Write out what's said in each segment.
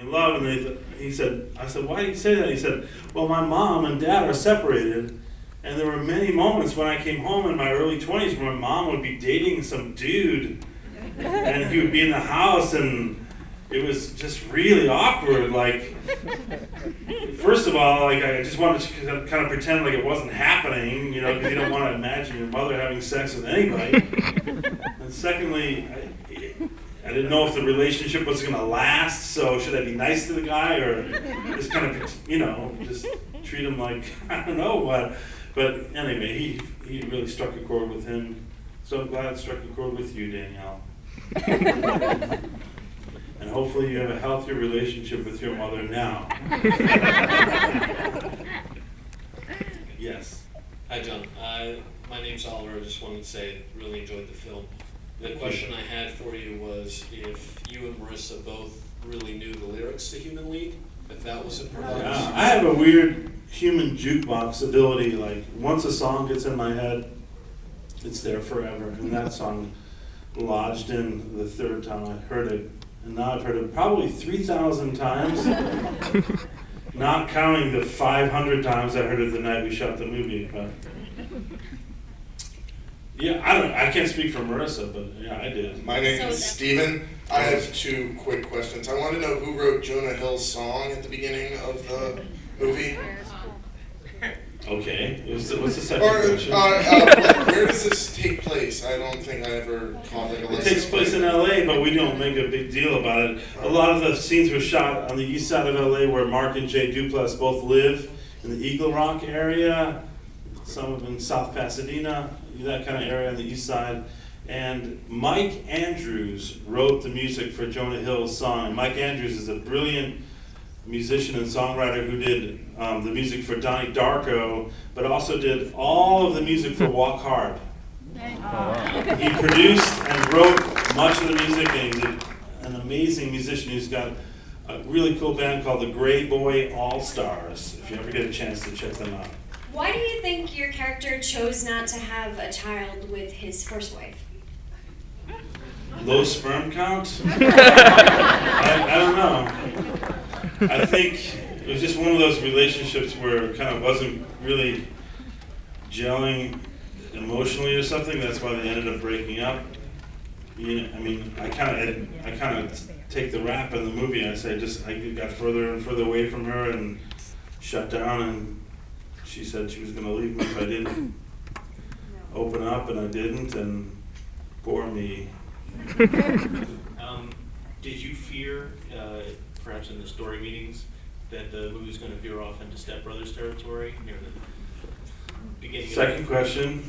in love, and he said, I said, why do you say that? He said, well, my mom and dad are separated, and there were many moments when I came home in my early 20s where my mom would be dating some dude, and he would be in the house, and it was just really awkward. Like, first of all, like I just wanted to kind of pretend like it wasn't happening, you know, because you don't want to imagine your mother having sex with anybody. And secondly, I didn't know if the relationship was going to last, so should I be nice to the guy or just kind of, you know, just treat him like, I don't know what. But anyway, he really struck a chord with him. So I'm glad it struck a chord with you, Danielle. And hopefully you have a healthier relationship with your mother now. Yes. Hi, John. My name's Oliver. I just wanted to say I really enjoyed the film. The question I had for you was if you and Marissa both really knew the lyrics to Human League, if that was a problem. Yeah, I have a weird human jukebox ability. Like, once a song gets in my head, it's there forever. And that song lodged in the third time I heard it. And now I've heard it probably 3,000 times, not counting the 500 times I heard it the night we shot the movie. But yeah, I can't speak for Marissa, but yeah, I did. My name is Steven. I have two quick questions. I want to know who wrote Jonah Hill's song at the beginning of the movie. Okay, what's the second question? Where does this take place? I don't think I ever caught it. It takes place in LA, but we don't make a big deal about it. A lot of the scenes were shot on the east side of LA where Mark and Jay Duplass both live, in the Eagle Rock area, some of them in South Pasadena, that kind of area on the east side. And Mike Andrews wrote the music for Jonah Hill's song. Mike Andrews is a brilliant musician and songwriter who did the music for Donnie Darko, but also did all of the music for Walk Hard. He produced and wrote much of the music, and he's an amazing musician who's got a really cool band called the Gray Boy All Stars, if you ever get a chance to check them out. Why do you think your character chose not to have a child with his first wife? Low sperm count? I don't know. I think it was just one of those relationships where it kind of wasn't really gelling emotionally or something. That's why they ended up breaking up. You know, I mean, I kind of take the rap in the movie. I say I got further and further away from her and shut down, and she said she was going to leave me if I didn't open up, and I didn't, and bore me. Did you fear, perhaps in the story meetings, that the movie was going to veer off into Step Brothers territory near the beginning? Second question.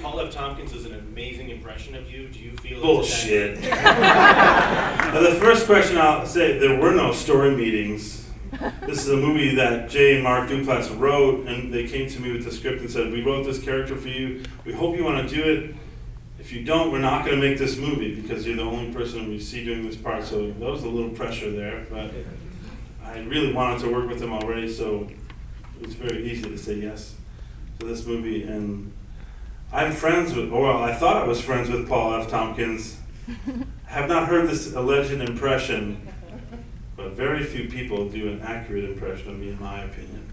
Paul F. Tompkins is an amazing impression of you. Do you feel Bullshit. The first question I'll say, there were no story meetings. This is a movie that Jay and Mark Duplass wrote, and they came to me with the script and said, we wrote this character for you. We hope you want to do it. If you don't, we're not going to make this movie because you're the only person we see doing this part. So there was a little pressure there, but I really wanted to work with them already, so it was very easy to say yes to this movie. And I'm friends with, well, I thought I was friends with Paul F. Tompkins. I have not heard this alleged impression, but very few people do an accurate impression of me, in my opinion.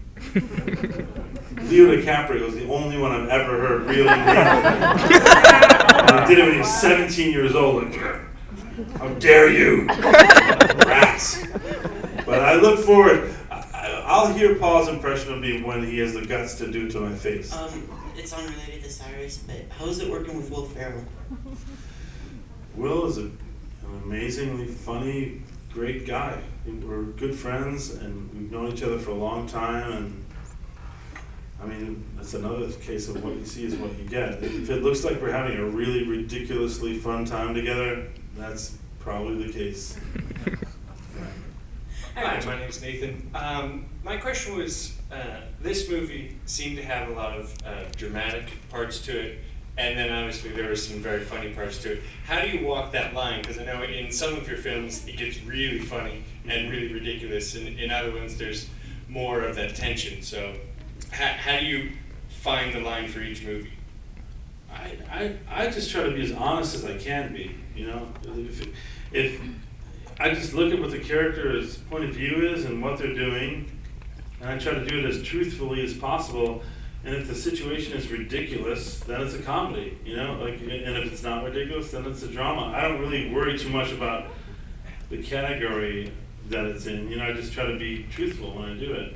Leo DiCaprio was the only one I've ever heard really nail it. And he did it when he was 17 years old. Like, how dare you, rats! But I look forward. I'll hear Paul's impression of me when he has the guts to do it to my face. It's unrelated to Cyrus, but how is it working with Will Ferrell? Will is an amazingly funny, great guy. We're good friends, and we've known each other for a long time, and I mean, that's another case of what you see is what you get. If it looks like we're having a really ridiculously fun time together, that's probably the case. Hi, my name's Nathan. My question was, this movie seemed to have a lot of dramatic parts to it, and then obviously there were some very funny parts to it. How do you walk that line? Because I know in some of your films it gets really funny and really ridiculous, and in other ones there's more of that tension. So how do you find the line for each movie? I just try to be as honest as I can be, you know. If I just look at what the character's point of view is and what they're doing, and I try to do it as truthfully as possible. And if the situation is ridiculous, then it's a comedy, you know? Like, and if it's not ridiculous, then it's a drama. I don't really worry too much about the category that it's in. You know, I just try to be truthful when I do it.